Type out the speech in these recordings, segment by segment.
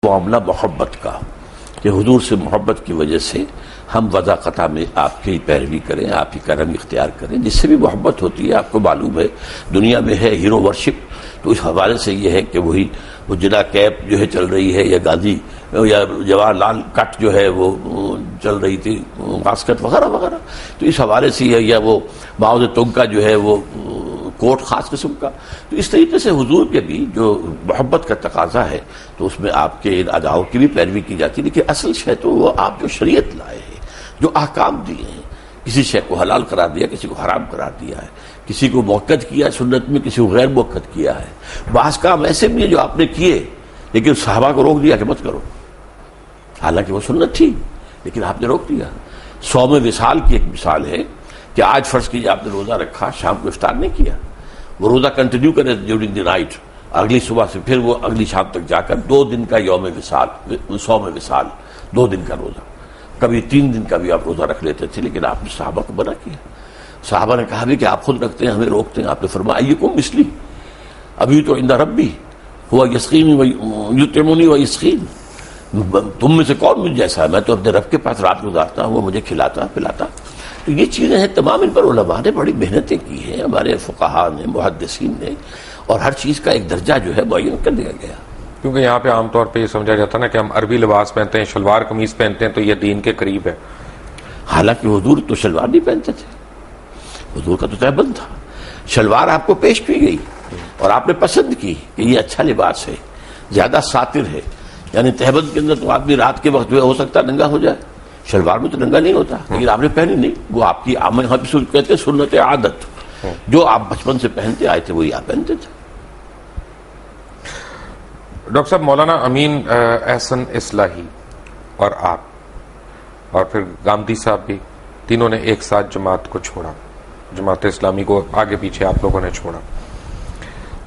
معاملہ محبت کا کہ حضور سے محبت کی وجہ سے ہم وضع قطع میں آپ کی پیروی کریں، آپ ہی کا رنگ اختیار کریں. جس سے بھی محبت ہوتی ہے آپ کو معلوم ہے دنیا میں ہے ہیرو ورشپ، تو اس حوالے سے یہ ہے کہ وہی وہ جنا کیپ جو ہے چل رہی ہے، یا گاندھی یا جواہر لال کٹ جو ہے وہ چل رہی تھی، واسکٹ وغیرہ وغیرہ. تو اس حوالے سے یا وہ ماؤ زے تونگ کا جو ہے وہ کوٹ خاص قسم کا. تو اس طریقے سے حضور کے بھی جو محبت کا تقاضا ہے تو اس میں آپ کے ان اداؤں کی بھی پیروی کی جاتی ہے. لیکن اصل شے تو وہ آپ جو شریعت لائے ہیں، جو احکام دیے ہیں، کسی شے کو حلال قرار دیا، کسی کو حرام قرار دیا ہے، کسی کو موقت کیا سنت میں، کسی کو غیر موقت کیا ہے. بعض کام ایسے بھی ہیں جو آپ نے کیے لیکن صحابہ کو روک دیا کہ مت کرو، حالانکہ وہ سنت تھی لیکن آپ نے روک دیا. صوم وصال کی ایک مثال ہے کہ آج فرض کیجیے آپ نے روزہ رکھا، شام کو افطار نہیں کیا، وہ روزہ کنٹینیو کرے ڈیورنگ دی نائٹ، اگلی صبح سے پھر وہ اگلی شام تک جا کر 2 دن کا یوم وصال، صوم وصال، 2 دن کا روزہ، کبھی 3 دن کا بھی آپ روزہ رکھ لیتے تھے. لیکن آپ نے صحابہ کو منع کیا. صحابہ نے کہا بھی کہ آپ خود رکھتے ہیں، ہمیں روکتے ہیں. آپ نے فرمایا ایکم مثلی، ابھی تو عند ربی ہوا یسقینی یطعمنی و یسقین، تم میں سے کون مجھ جیسا ہے؟ میں تو اپنے رب کے پاس رات گزارتا ہوں، وہ مجھے کھلاتا پلاتا. تو یہ چیزیں ہیں تمام، ان پر علماء نے بڑی محنتیں کی ہیں، ہمارے فقہاء نے، محدثین نے، اور ہر چیز کا ایک درجہ جو ہے معین کر دیا گیا. کیونکہ یہاں پہ عام طور پہ یہ سمجھا جاتا ہے نا کہ ہم عربی لباس پہنتے ہیں، شلوار قمیض پہنتے ہیں تو یہ دین کے قریب ہے. حالانکہ حضور تو شلوار نہیں پہنتے تھے، حضور کا تو تہبند تھا. شلوار آپ کو پیش کی گئی اور آپ نے پسند کی کہ یہ اچھا لباس ہے، زیادہ ساتر ہے. یعنی تہبند کے اندر تو آدمی رات کے وقت جو ہے ہو سکتا ہے ننگا ہو جائے، شلوار میں تو ننگا نہیں ہوتا. لیکن آپ نے پہنی نہیں، وہ آپ کی کہتے ہیں سنت عادت، جو آپ بچپن سے پہنتے آئے تھے وہی آپ پہنتے تھے. ڈاکٹر صاحب، مولانا امین احسن اصلاحی اور آپ اور پھر گاندھی صاحب بھی، تینوں نے ایک ساتھ جماعت کو چھوڑا، جماعت اسلامی کو آگے پیچھے آپ لوگوں نے چھوڑا.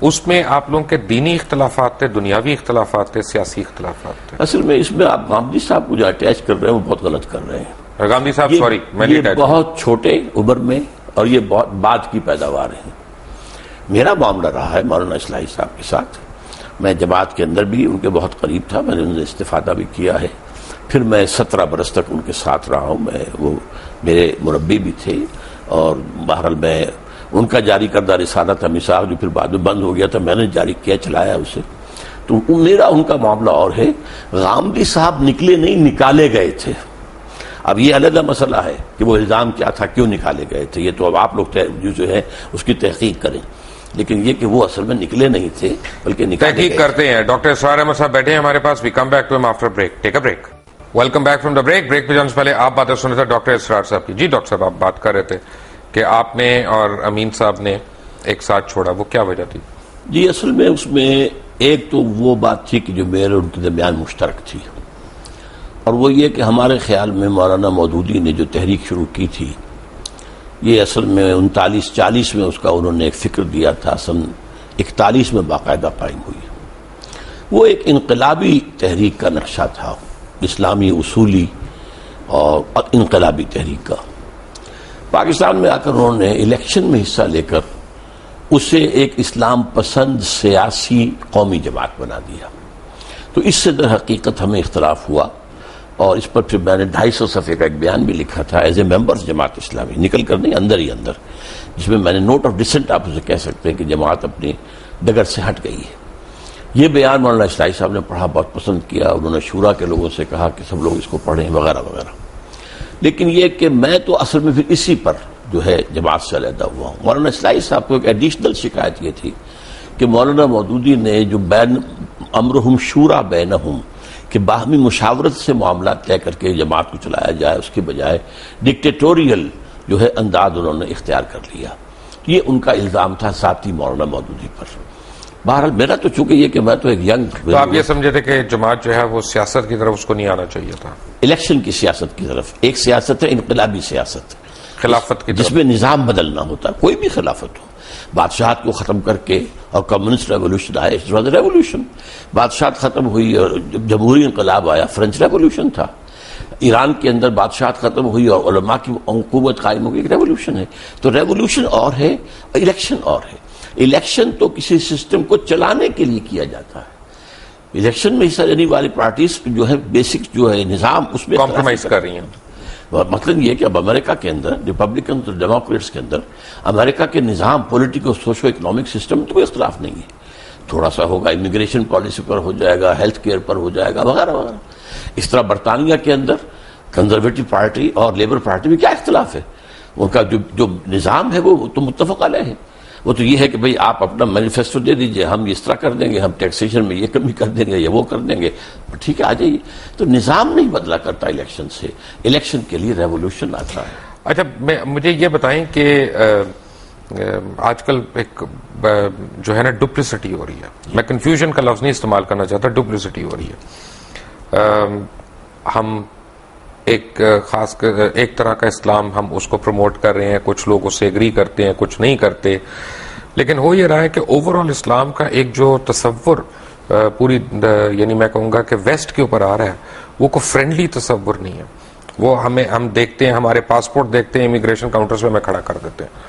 اس میں آپ لوگوں کے دینی اختلافات تھے، دنیاوی اختلافات تھے، سیاسی اختلافات تھے. اصل میں اس میں آپ گاندھی صاحب کو جو اٹیچ کر رہے ہیں وہ بہت غلط کر رہے ہیں. گاندھی صاحب سوری، میں یہ بہت چھوٹے عمر میں اور یہ بہت بعد کی پیداوار ہیں. میرا معاملہ رہا ہے مولانا اصلاحی صاحب کے ساتھ، میں جماعت کے اندر بھی ان کے بہت قریب تھا، میں نے ان سے استفادہ بھی کیا ہے. پھر میں 17 برس تک ان کے ساتھ رہا ہوں، میں وہ میرے مربی بھی تھے. اور بہرحال میں ان کا جاری کردہ رسالہ تھا مثال، جو پھر بعد میں بند ہو گیا تھا، میں نے جاری کیا، چلایا اسے. تو میرا ان کا معاملہ اور ہے. غامدی صاحب نکلے نہیں، نکالے گئے تھے. اب یہ علیحدہ مسئلہ ہے کہ وہ الزام کیا تھا، کیوں نکالے گئے تھے، یہ تو اب آپ لوگ جو ہے اس کی تحقیق کریں. لیکن یہ کہ وہ اصل میں نکلے نہیں تھے بلکہ تحقیق کرتے ہیں. ڈاکٹر اسرار احمد صاحب بیٹھے ہیں ہمارے پاس. وی کم بیک ٹو ہم after break. Take a break. Welcome back from the break. Break پہ جانے سے پہلے آپ باتیں سن رہے تھے ڈاکٹر اسرار صاحب کی. جی ڈاکٹر صاحب، آپ بات کر رہے تھے کہ آپ نے اور امین صاحب نے ایک ساتھ چھوڑا، وہ کیا وجہ تھی؟ جی اصل میں اس میں ایک تو وہ بات تھی کہ جو میرے ان کے درمیان مشترک تھی، اور وہ یہ کہ ہمارے خیال میں مولانا مودودی نے جو تحریک شروع کی تھی، یہ اصل میں 39-40 میں اس کا انہوں نے ایک فکر دیا تھا، سن 41 میں باقاعدہ قائم ہوئی. وہ ایک انقلابی تحریک کا نقشہ تھا، اسلامی اصولی اور انقلابی تحریک کا. پاکستان میں آ کر انہوں نے الیکشن میں حصہ لے کر اسے ایک اسلام پسند سیاسی قومی جماعت بنا دیا. تو اس سے در حقیقت ہمیں اختلاف ہوا، اور اس پر پھر میں نے 250 صفحے کا ایک بیان بھی لکھا تھا as a members Jamaat Islami, نکل کر نہیں، اندر ہی اندر، جس میں میں نے نوٹ آف ڈسنٹ آپ اسے کہہ سکتے ہیں کہ جماعت اپنی ڈگر سے ہٹ گئی ہے. یہ بیان مولانا اصلاحی صاحب نے پڑھا، بہت پسند کیا. انہوں نے شورا کے لوگوں سے کہا کہ سب لوگ اس کو پڑھیں وغیرہ وغیرہ. لیکن یہ کہ میں تو اصل میں پھر اسی پر جو ہے جماعت سے علیحدہ ہوا ہوں. مولانا اصلاحی صاحب کو ایک ایڈیشنل شکایت یہ تھی کہ مولانا مودودی نے جو بین امرہم شورا بینہم، کہ باہمی مشاورت سے معاملات طے کر کے جماعت کو چلایا جائے، اس کے بجائے ڈکٹیٹوریل جو ہے انداز انہوں نے اختیار کر لیا. یہ ان کا الزام تھا ساتھی مولانا مودودی پر. بہرحال میرا تو چونکہ یہ کہ میں تو ایک ینگ، تو آپ یہ سمجھے تھے کہ جماعت جو ہے وہ سیاست کی طرف اس کو نہیں آنا چاہیے تھا، الیکشن کی سیاست کی طرف. ایک سیاست ہے انقلابی سیاست، خلافت کی طرف، جس میں نظام بدلنا ہوتا، کوئی بھی خلافت ہو. بادشاہت کو ختم کر کے اور کمیونسٹ ریولوشن آئے، ریولوشن بادشاہت ختم ہوئی اور جمہوری انقلاب آیا، فرینچ ریولوشن تھا. ایران کے اندر بادشاہت ختم ہوئی اور علماء کی حکومت قائم ہو گئی، ایک ریولوشن ہے. تو ریولوشن اور ہے، الیکشن اور ہے. الیکشن تو کسی سسٹم کو چلانے کے لیے کیا جاتا ہے، الیکشن میں حصہ لینے والی پارٹیز جو ہے بیسک جو ہے نظام اس میں کمپرومائز کر رہی ہیں. مطلب یہ کہ اب امریکہ کے اندر ریپبلکن اور ڈیموکریٹس کے اندر امریکہ کے نظام پولیٹیکل سوشو اکنامک سسٹم تو کوئی اختلاف نہیں ہے. تھوڑا سا ہوگا امیگریشن پالیسی پر ہو جائے گا, ہیلتھ کیئر پر ہو جائے گا وغیرہ وغیرہ. اس طرح برطانیہ کے اندر کنزرویٹو پارٹی اور لیبر پارٹی میں کیا اختلاف ہے؟ ان کا جو نظام ہے وہ تو متفق علیہ ہے. وہ تو یہ ہے کہ بھئی آپ اپنا مینیفیسٹو دے دیجئے, ہم اس طرح کر دیں گے, ہم ٹیکسیشن میں یہ کمی کر دیں گے یا وہ کر دیں گے, ٹھیک ہے آ جائیے. تو نظام نہیں بدلا کرتا الیکشن سے, الیکشن کے لیے ریولوشن آتا ہے. اچھا مجھے یہ بتائیں کہ آج کل ایک جو ہے نا ڈپلیسٹی ہو رہی ہے, میں کنفیوژن کا لفظ نہیں استعمال کرنا چاہتا, ڈپلیسٹی ہو رہی ہے. ہم ایک خاص ایک طرح کا اسلام ہم اس کو پروموٹ کر رہے ہیں, کچھ لوگ اس سے ایگری کرتے ہیں, کچھ نہیں کرتے, لیکن ہو یہ رہا ہے کہ اوور آل اسلام کا ایک جو تصور پوری یعنی میں کہوں گا کہ ویسٹ کے اوپر آ رہا ہے وہ کوئی فرینڈلی تصور نہیں ہے. وہ ہم دیکھتے ہیں, ہمارے پاسپورٹ دیکھتے ہیں امیگریشن کاؤنٹرز میں کھڑا کر دیتے ہیں,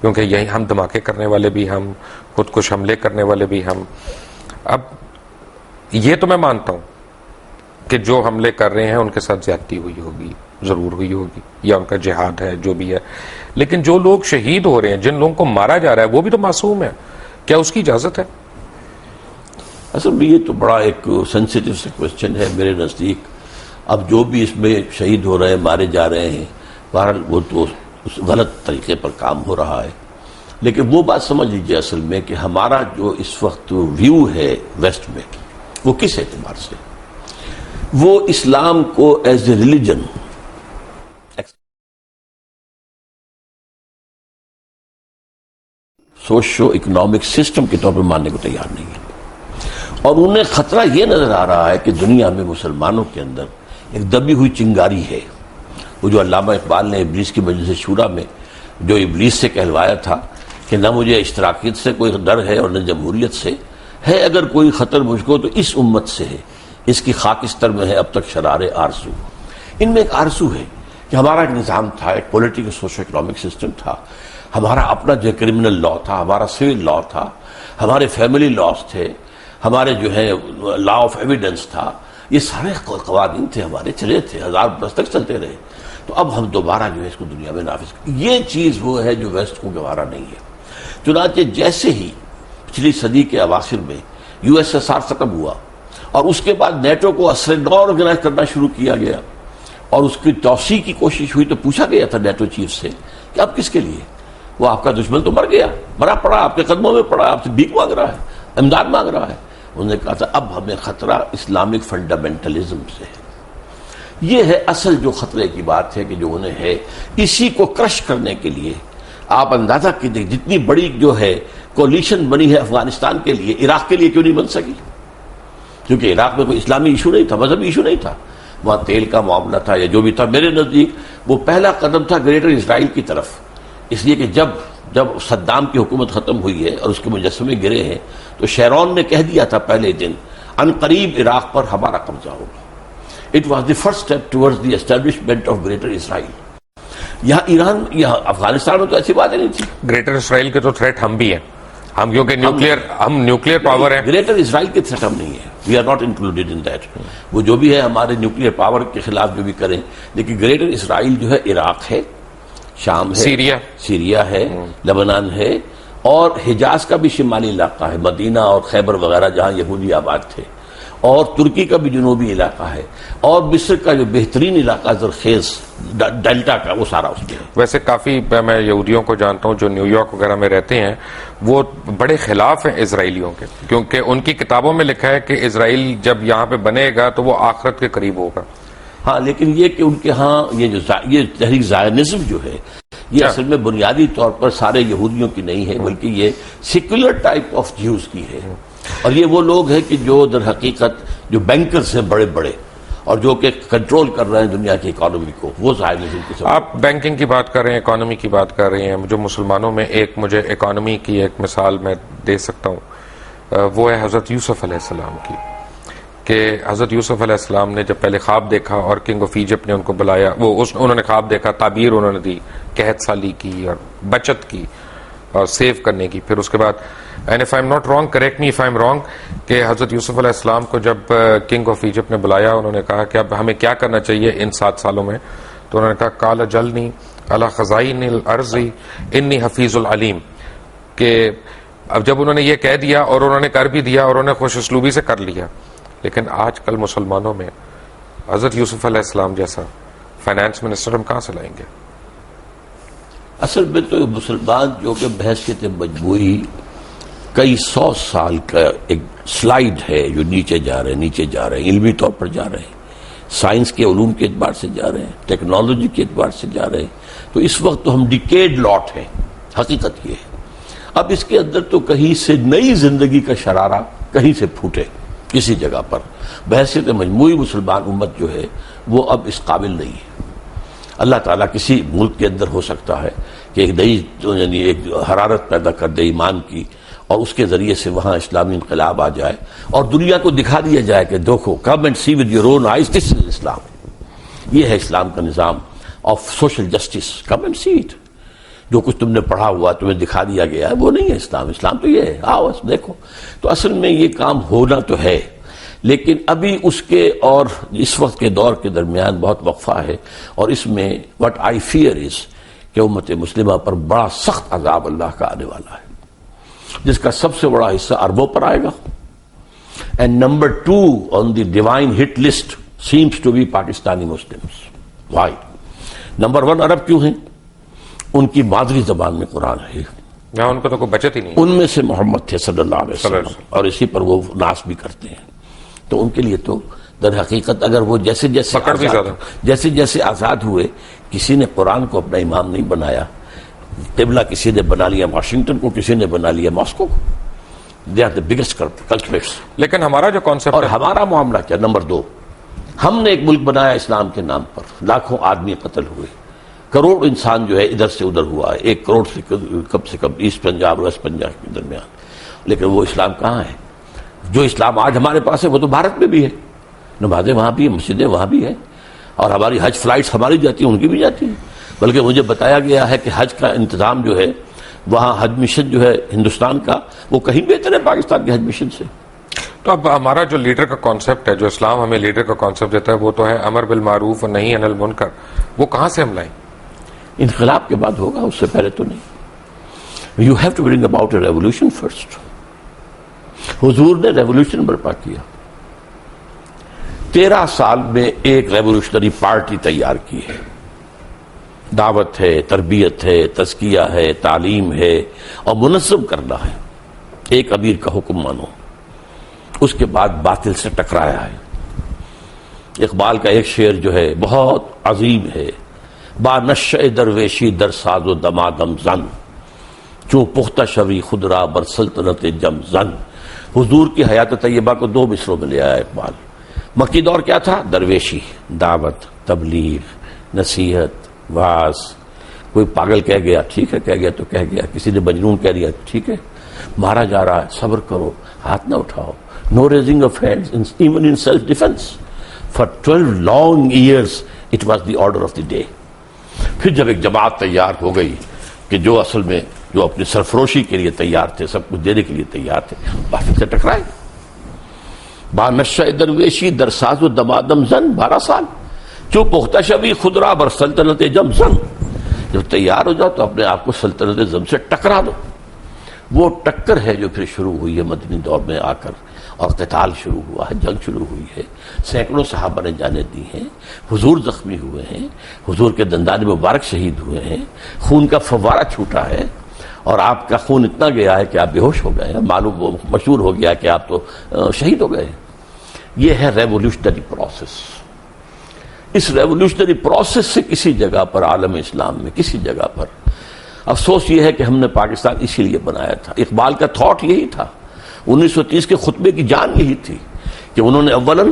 کیونکہ یہی ہم دھماکے کرنے والے بھی ہم, خود کش حملے کرنے والے بھی ہم. اب یہ تو میں مانتا ہوں کہ جو حملے کر رہے ہیں ان کے ساتھ زیادتی ہوئی ہوگی, ضرور ہوئی ہوگی, یا ان کا جہاد ہے جو بھی ہے, لیکن جو لوگ شہید ہو رہے ہیں, جن لوگوں کو مارا جا رہا ہے, وہ بھی تو معصوم ہے. کیا اس کی اجازت ہے؟ اصل میں یہ تو بڑا ایک سینسیٹیو سے کوشچن ہے میرے نزدیک. اب جو بھی اس میں شہید ہو رہے ہیں, مارے جا رہے ہیں, بہرحال وہ تو اس غلط طریقے پر کام ہو رہا ہے. لیکن وہ بات سمجھ لیجیے اصل میں کہ ہمارا جو اس وقت ویو ہے ویسٹ میں, وہ کس اعتبار سے, وہ اسلام کو as a religion socio economic system کے طور پر ماننے کو تیار نہیں ہے. اور انہیں خطرہ یہ نظر آ رہا ہے کہ دنیا میں مسلمانوں کے اندر ایک دبی ہوئی چنگاری ہے. وہ جو علامہ اقبال نے ابلیس کی مجلس شورا میں جو ابلیس سے کہلوایا تھا کہ نہ مجھے اشتراکیت سے کوئی ڈر ہے اور نہ جمہوریت سے ہے, اگر کوئی خطر مجھ کو تو اس امت سے ہے, اس کی خاکستر میں ہے اب تک شرار آرزو. ان میں ایک آرزو ہے کہ ہمارا ایک نظام تھا, ایک پولیٹیکل سوشو اکنامک سسٹم تھا, ہمارا اپنا جو کرمنل لا تھا, ہمارا سول لا تھا, ہمارے فیملی لاز تھے, ہمارے جو ہے لا آف ایویڈنس تھا, یہ سارے قوانین تھے ہمارے, چلے تھے, 1000 برس تک چلتے رہے. تو اب ہم دوبارہ جو ہے اس کو دنیا میں نافذ, یہ چیز وہ ہے جو ویسٹ کو گوارا نہیں ہے. چنانچہ جیسے ہی پچھلی صدی کے اواخر میں یو ایس ایس آر ختم ہوا اور اس کے بعد نیٹو کو اثر نو آرگنائز کرنا شروع کیا گیا اور اس کی توسیع کی کوشش ہوئی, تو پوچھا گیا تھا نیٹو چیف سے کہ اب کس کے لیے, وہ آپ کا دشمن تو مر گیا, مرا پڑا, آپ کے قدموں میں پڑا, آپ سے بھیک مانگ رہا ہے, امداد مانگ رہا ہے. انہوں نے کہا تھا اب ہمیں خطرہ اسلامک فنڈامنٹلزم سے ہے. یہ ہے اصل جو خطرے کی بات ہے کہ جو انہیں ہے, اسی کو کرش کرنے کے لیے آپ اندازہ کیجیے جتنی بڑی جو ہے کولیشن بنی ہے افغانستان کے لیے, عراق کے لیے کیوں نہیں بن سکی, کیونکہ عراق میں کوئی اسلامی ایشو نہیں تھا, مذہبی ایشو نہیں تھا, وہاں تیل کا معاملہ تھا یا جو بھی تھا. میرے نزدیک وہ پہلا قدم تھا گریٹر اسرائیل کی طرف, اس لیے کہ جب صدام کی حکومت ختم ہوئی ہے اور اس کے مجسمے گرے ہیں تو شیرون نے کہہ دیا تھا پہلے دن ان قریب عراق پر ہمارا قبضہ ہوگا. It was the first step towards the establishment of Greater Israel. یہاں ایران, یہاں افغانستان میں تو ایسی باتیں نہیں تھی. گریٹر اسرائیل کے تو تھریٹ ہم بھی ہیں, ہم کیونکہ نیوکلیئر پاور ہیں. گریٹر اسرائیل کے تھریٹ ہم نہیں ہے, we are not included in that. وہ جو بھی ہے ہمارے نیوکلیئر پاور کے خلاف جو بھی کریں, لیکن گریٹر اسرائیل جو ہے عراق ہے, شام ہے, سیریا ہے, لبنان ہے, اور حجاز کا بھی شمالی علاقہ ہے, مدینہ اور خیبر وغیرہ جہاں یہودی آباد تھے, اور ترکی کا بھی جنوبی علاقہ ہے, اور مصر کا جو بہترین علاقہ زرخیز ڈیلٹا کا, وہ سارا اس میں ہے. ویسے کافی میں یہودیوں کو جانتا ہوں جو نیو یارک وغیرہ میں رہتے ہیں, وہ بڑے خلاف ہیں اسرائیلیوں کے, کیونکہ ان کی کتابوں میں لکھا ہے کہ اسرائیل جب یہاں پہ بنے گا تو وہ آخرت کے قریب ہوگا. ہاں, لیکن یہ کہ ان کے ہاں یہ تحریک زائنزم جو ہے یہ اصل میں بنیادی طور پر سارے یہودیوں کی نہیں ہے, بلکہ یہ سیکولر ٹائپ آف جیوز کی ہے. اور یہ وہ لوگ ہیں کہ جو در حقیقت جو بینکرز ہیں بڑے بڑے, اور جو کہ کنٹرول کر رہے ہیں دنیا کی اکانومی کو, وہ زائنزم کی. آپ بینکنگ کی بات کر رہے ہیں, اکانومی کی بات کر رہے ہیں, جو مسلمانوں میں ایک مجھے اکانومی کی ایک مثال میں دے سکتا ہوں, وہ ہے حضرت یوسف علیہ السلام کی. کہ حضرت یوسف علیہ السلام نے جب پہلے خواب دیکھا اور کنگ آف ایجپٹ نے ان کو بلایا, انہوں نے خواب دیکھا, تعبیر انہوں نے دی, قحط سالی کی اور بچت کی اور سیو کرنے کی. پھر اس کے بعد and if I am not wrong, correct me if I am wrong, کہ حضرت یوسف علیہ السلام کو جب کنگ آف ایجپٹ نے بلایا, انہوں نے کہا کہ اب ہمیں کیا کرنا چاہیے ان 7 سالوں میں, تو انہوں نے کہا قال جلنی علی خزائن الارض انی حفیظ العلیم, کہ اب جب انہوں نے یہ کہہ دیا اور انہوں نے کر بھی دیا اور انہوں نے خوش اسلوبی سے کر لیا, لیکن آج کل مسلمانوں میں حضرت یوسف علیہ السلام جیسا فائنانس منسٹر ہم کہاں سے لائیں گے؟ اصل میں تو مسلمان جو کہ بحثیت مجموعی کئی 100 سال کا ایک سلائیڈ ہے جو نیچے جا رہے ہیں, علمی طور پر جا رہے ہیں, سائنس کے علوم کے اعتبار سے جا رہے ہیں, ٹیکنالوجی کے اعتبار سے جا رہے ہیں. تو اس وقت تو ہم ڈیکیڈ لاٹ ہیں, حقیقت یہ ہے. اب اس کے اندر تو کہیں سے نئی زندگی کا شرارہ کہیں سے پھوٹے کسی جگہ پر. بحیثیت مجموعی مسلمان امت جو ہے وہ اب اس قابل نہیں ہے. اللہ تعالیٰ کسی ملک کے اندر ہو سکتا ہے کہ ایک نئی یعنی ایک حرارت پیدا کر دے ایمان کی, اور اس کے ذریعے سے وہاں اسلامی انقلاب آ جائے اور دنیا کو دکھا دیا جائے کہ دیکھو, come and see with your own eyes, this is Islam. یہ ہے اسلام کا نظام of social justice. Come and see it. جو کچھ تم نے پڑھا ہوا تمہیں دکھا دیا گیا ہے وہ نہیں ہے اسلام. اسلام تو یہ ہے, آؤ دیکھو. تو اصل میں یہ کام ہونا تو ہے, لیکن ابھی اس کے اور اس وقت کے دور کے درمیان بہت وقفہ ہے. اور اس میں وٹ آئی فیئر از کہ امت مسلمہ پر بڑا سخت عذاب اللہ کا آنے والا ہے, جس کا سب سے بڑا حصہ عربوں پر آئے گا. And number 2 on the divine hit list seems to be Pakistani Muslims. Why? Number 1 عرب کیوں ہیں؟ ان کی مادری زبان میں قرآن ہے, یہاں ان کو تو کوئی بچت ہی نہیں. ان میں سے محمد تھے صلی اللہ علیہ وسلم, اور اسی پر وہ ناس بھی کرتے ہیں. تو ان کے لیے تو در حقیقت اگر وہ جیسے جیسے آزاد ہوئے, کسی نے قرآن کو اپنا امام نہیں بنایا. قبلہ کسی نے بنا لیا واشنگٹن کو, کسی نے بنا لیا ماسکو کو. They are the biggest culprits. لیکن ہمارا جو کانسیپٹ اور ہمارا معاملہ کیا؟ نمبر 2, ہم نے ایک ملک بنایا اسلام کے نام پر, لاکھوں آدمی قتل ہوئے, کروڑ انسان جو ہے ادھر سے ادھر ہوا ہے, 1 کروڑ سے کم ایسٹ پنجاب اور ویسٹ پنجاب کے درمیان. لیکن وہ اسلام کہاں ہے؟ جو اسلام آج ہمارے پاس ہے وہ تو بھارت میں بھی ہے. نمازیں وہاں بھی ہیں, مسجدیں وہاں بھی ہیں, اور ہماری حج فلائٹس ہماری جاتی ہیں, ان کی بھی جاتی ہیں. بلکہ مجھے بتایا گیا ہے کہ حج کا انتظام جو ہے وہاں, حج مشن جو ہے ہندوستان کا, وہ کہیں بہتر ہے پاکستان کے حج مشن سے. تو اب ہمارا جو لیڈر کا کانسیپٹ ہے, جو اسلام ہمیں لیڈر کا کانسیپٹ دیتا ہے, وہ تو ہے امر بالمعروف اور نہی عن المنکر. وہ کہاں سے ہم لائیں؟ انقلاب کے بعد ہوگا, اس سے پہلے تو نہیں. You have to bring about a revolution first. حضور نے ریولیوشن برپا کیا, 13 سال میں ایک ریولیوشنری پارٹی تیار کی ہے. دعوت ہے, تربیت ہے, تزکیہ ہے, تعلیم ہے, اور منظم کرنا ہے. ایک امیر کا حکم مانو. اس کے بعد باطل سے ٹکرایا ہے. اقبال کا ایک شعر جو ہے بہت عظیم ہے, با نشہ درویشی در ساز و دمادم زن, چوں پختہ شوی خود را بر سلطنت جم زن. حضور کی حیات طیبہ کو 2 مصروں میں لے آیا اقبال. مکی دور کیا تھا؟ درویشی, دعوت, تبلیغ, نصیحت, واز. کوئی پاگل کہہ گیا, ٹھیک ہے, کہہ گیا تو کہہ گیا. کسی نے مجنون کہہ دیا, ٹھیک ہے. مارا جا رہا ہے, صبر کرو, ہاتھ نہ اٹھاؤ. No raising of hands even in self defence. For 12 long years it was the order of the day. پھر جب ایک جماعت تیار ہو گئی کہ جو اصل میں جو اپنی سرفروشی کے لیے تیار تھے, سب کچھ دینے کے لیے تیار تھے, باطل سے ٹکرائے. با نشہ درویشی در ساز و دمادم زن, 12 سال. جو پختہ شبی خود را بر سلطنت جم زن. جب تیار ہو جاؤ تو اپنے آپ کو سلطنت زم سے ٹکرا دو. وہ ٹکر ہے جو پھر شروع ہوئی ہے مدنی دور میں آ کر, اور قتال شروع ہوا ہے, جنگ شروع ہوئی ہے. سینکڑوں صحابہ نے جانیں دی ہیں, حضور زخمی ہوئے ہیں, حضور کے دندان مبارک شہید ہوئے ہیں, خون کا فوارہ چھوٹا ہے, اور آپ کا خون اتنا گیا ہے کہ آپ بے ہوش ہو گئے ہیں. معلوم مشہور ہو گیا کہ آپ تو شہید ہو گئے ہیں. یہ ہے ریولیوشنری پروسیس. اس ریولیوشنری پروسیس سے کسی جگہ پر عالم اسلام میں کسی جگہ پر افسوس یہ ہے کہ ہم نے پاکستان اسی لیے بنایا تھا. اقبال کا تھاٹ یہی تھا, 1930 کے خطبے کی جان یہی تھی کہ انہوں نے اولاً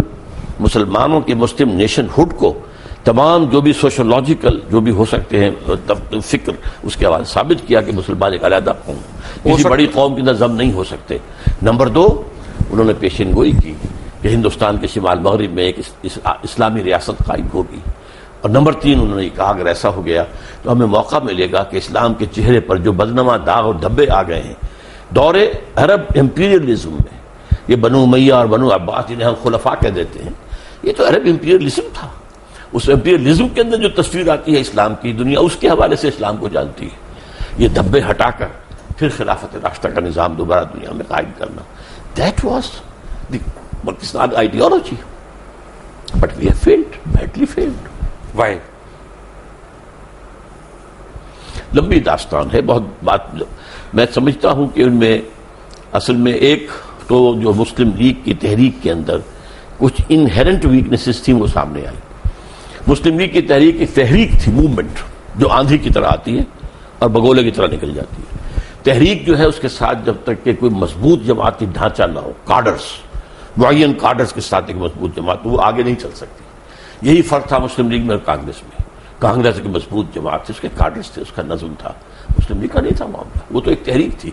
مسلمانوں کی مسلم نیشن ہوڈ کو تمام جو بھی سوشولوجیکل جو بھی ہو سکتے ہیں فکر, اس کے حوالے ثابت کیا کہ مسلمان ایک علیحدہ قوم, کسی بڑی قوم کے اندر ضم نہیں ہو سکتے. نمبر 2, انہوں نے پیشین گوئی کی کہ ہندوستان کے شمال مغرب میں ایک اسلامی ریاست قائم ہوگی. اور نمبر 3, انہوں نے کہا اگر ایسا ہو گیا تو ہمیں موقع ملے گا کہ اسلام کے چہرے پر جو بدنما داغ اور دھبے آ گئے ہیں دور عرب امپیریلزم میں یہ بنو امیہ اور بنو عباس جنہیں ہم خلفاء کہہ دیتے ہیں، یہ تو عرب امپیریلزم تھا. اس امپیریلزم کے اندر جو تصویر آتی ہے اسلام کی، دنیا اس کے حوالے سے اسلام کو جانتی ہے. یہ دھبے ہٹا کر پھر خلافت راشدہ کا نظام دوبارہ دنیا میں قائم کرنا، that was the Pakistan ideology. But we have failed, badly failed. Why? لمبی داستان ہے، بہت بات. میں سمجھتا ہوں کہ ان میں اصل میں ایک تو جو مسلم لیگ کی تحریک کے اندر کچھ انہیرنٹ ویکنیسز تھیں وہ سامنے آئی. مسلم لیگ کی تحریک ایک تحریک تھی، موومنٹ جو آندھی کی طرح آتی ہے اور بگولے کی طرح نکل جاتی ہے. تحریک جو ہے اس کے ساتھ جب تک کہ کوئی مضبوط جماعتی ڈھانچہ نہ ہو، کارڈرز، معین کارڈرز کے ساتھ ایک مضبوط جماعت، وہ آگے نہیں چل سکتی. یہی فرق تھا مسلم لیگ میں اور کانگریس میں. کانگریس ایک مضبوط جماعت تھی، اس کے کارڈرز تھے، اس کا نظم تھا. مسلم لیگ کا نہیں تھا معاملہ، وہ تو ایک تحریک تھی.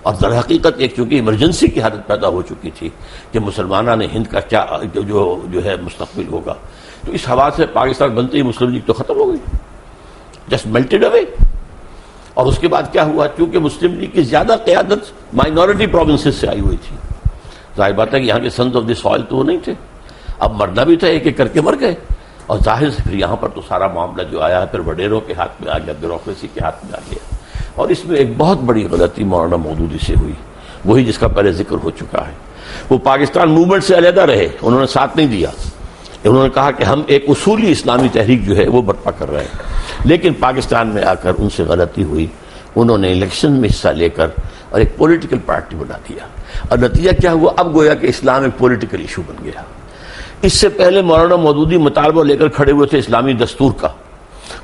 اور در حقیقت ایک چونکہ ایمرجنسی کی حالت پیدا ہو چکی تھی کہ مسلمانان ہند کا کیا جو ہے مستقبل ہوگا، تو اس حوالے سے پاکستان بنتے ہی مسلم لیگ تو ختم ہو گئی، جسٹ میلٹڈ اوے. اور اس کے بعد کیا ہوا، چونکہ مسلم لیگ کی زیادہ قیادت مائنورٹی پروونسز سے آئی ہوئی تھی. ظاہر بات ہے کہ یہاں کے سنز آف دی سوائل تو وہ نہیں تھے. اب مرنا بھی تھا، ایک ایک کر کے مر گئے. اور ظاہر سے پھر یہاں پر تو سارا معاملہ جو آیا ہے پھر وڈیروں کے ہاتھ میں آ گیا، بیوروکریسی کے ہاتھ میں آ گیا. اور اس میں ایک بہت بڑی غلطی مولانا مودودی سے ہوئی، وہی جس کا پہلے ذکر ہو چکا ہے. وہ پاکستان موومنٹ سے علیحدہ رہے، انہوں نے ساتھ نہیں دیا. انہوں نے کہا کہ ہم ایک اصولی اسلامی تحریک جو ہے وہ برپا کر رہے ہیں. لیکن پاکستان میں آ کر ان سے غلطی ہوئی، انہوں نے الیکشن میں حصہ لے کر اور ایک پولیٹیکل پارٹی بنا دیا. اور نتیجہ کیا ہوا، اب گویا کہ اسلام ایک پولیٹیکل ایشو بن گیا. اس سے پہلے مولانا مودودی مطالبہ لے کر کھڑے ہوئے تھے اسلامی دستور کا.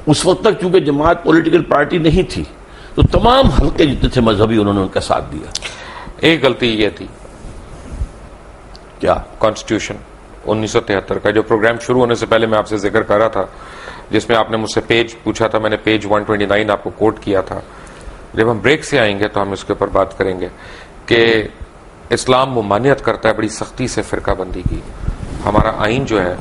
اس وقت تک چونکہ جماعت پولیٹیکل پارٹی نہیں تھی تو تمام حلقے جتنے تھے مذہبی انہوں نے ان کا ساتھ دیا. ایک غلطی یہ تھی، کیا؟ کانسٹیٹیوشن 1973 کا جو پروگرام شروع ہونے سے پہلے میں آپ سے ذکر کر رہا تھا، جس میں آپ نے مجھ سے پیج پوچھا تھا، میں نے پیج 129 آپ کو کوٹ کیا تھا. جب ہم بریک سے آئیں گے تو ہم اس کے اوپر بات کریں گے کہ اسلام ممانعت کرتا ہے بڑی سختی سے فرقہ بندی کی. ہمارا آئین جو ہے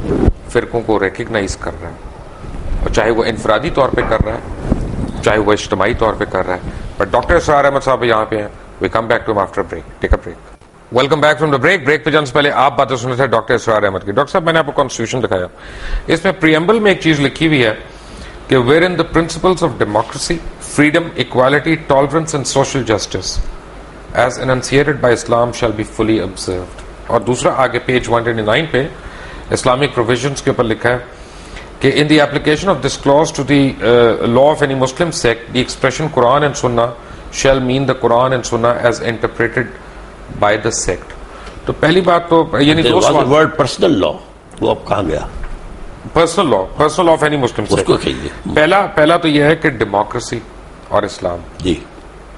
فرقوں کو ریکگنائز کر رہا ہے، اور چاہے وہ انفرادی طور پہ کر رہا ہے، چاہے وہ اجتماعی طور پہ کر رہا ہے. بٹ ڈاکٹر اسرار احمد صاحب یہاں پہ ہیں. We come back to after break. Take a break. Welcome back from the break. Break پہ جانے سے پہلے آپ باتیں سن رہے تھے ڈاکٹر اسرار احمد کی. ڈاکٹر صاحب میں نے آپ کو کانسٹیٹیوشن دکھایا، اس میں پریمبل میں ایک چیز لکھی ہوئی ہے کہ wherein the principles of democracy, freedom, equality, tolerance and social justice as enunciated by Islam shall be fully observed. اور دوسرا آگے پیج 129 پہ اسلامک پروویژنس کے اوپر لکھا ہے کہ in the application of this clause to the law of any Muslim sect, the expression Quran and Sunnah shall mean the Quran and Sunnah as interpreted by the sect. تو پہلی بات تو یعنی There was a word personal law، وہ اب کہاں گیا؟ Personal law of any Muslim اس کو کہیے. پہلا تو یہ ہے کہ ڈیموکریسی اور اسلام جی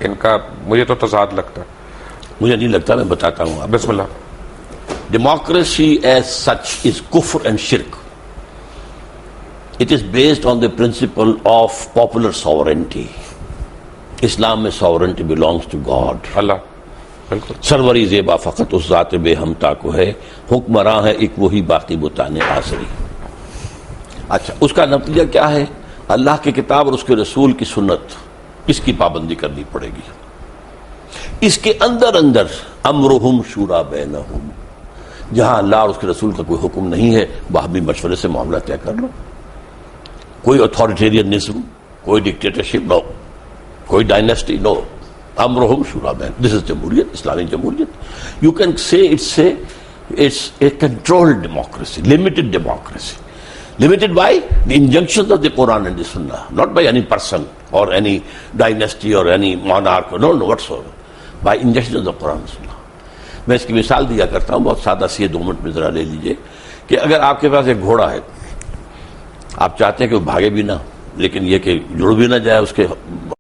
ان کا مجھے تو تضاد لگتا ہے. مجھے نہیں لگتا، میں بتاتا ہوں آپ. بسم اللہ. Democracy as such is kufr and shirk. It is based on the principle of popular sovereignty. اسلام میں sovereignty belongs to God. اللہ بالکل. سروری زیبا فقط اس ذات بے ہمتا کو ہے، حکمراں ہے ایک وہی باقی بتانے آسری. اچھا، اس کا نتیجہ کیا ہے؟ اللہ کی کتاب اور اس کے رسول کی سنت، اس کی پابندی کرنی پڑے گی. اس کے اندر امرہم شورا بینہم، جہاں اللہ اور اس کے رسول کا کوئی حکم نہیں ہے باہمی مشورے سے معاملہ طے کر لو. کوئی اتھارٹیرینزم، کوئی ڈکٹیٹرشپ نو، کوئی ڈائنیسٹی نو. امرہم شورا بین، دس از جمہوریت، اسلامی جمہوریت. You can say it's a controlled democracy, limited democracy. Limited by the injunctions of the Quran and the Sunnah, not by any person or any dynasty or any monarch, no whatsoever, by injunctions of the Quran and Sunnah. میں اس کی مثال دیا کرتا ہوں، بہت سادہ سی ہے، 2 minute میں ذرا لے لیجئے کہ اگر آپ کے پاس ایک گھوڑا ہے، آپ چاہتے ہیں کہ وہ بھاگے بھی نہ لیکن یہ کہ جڑ بھی نہ جائے اس کے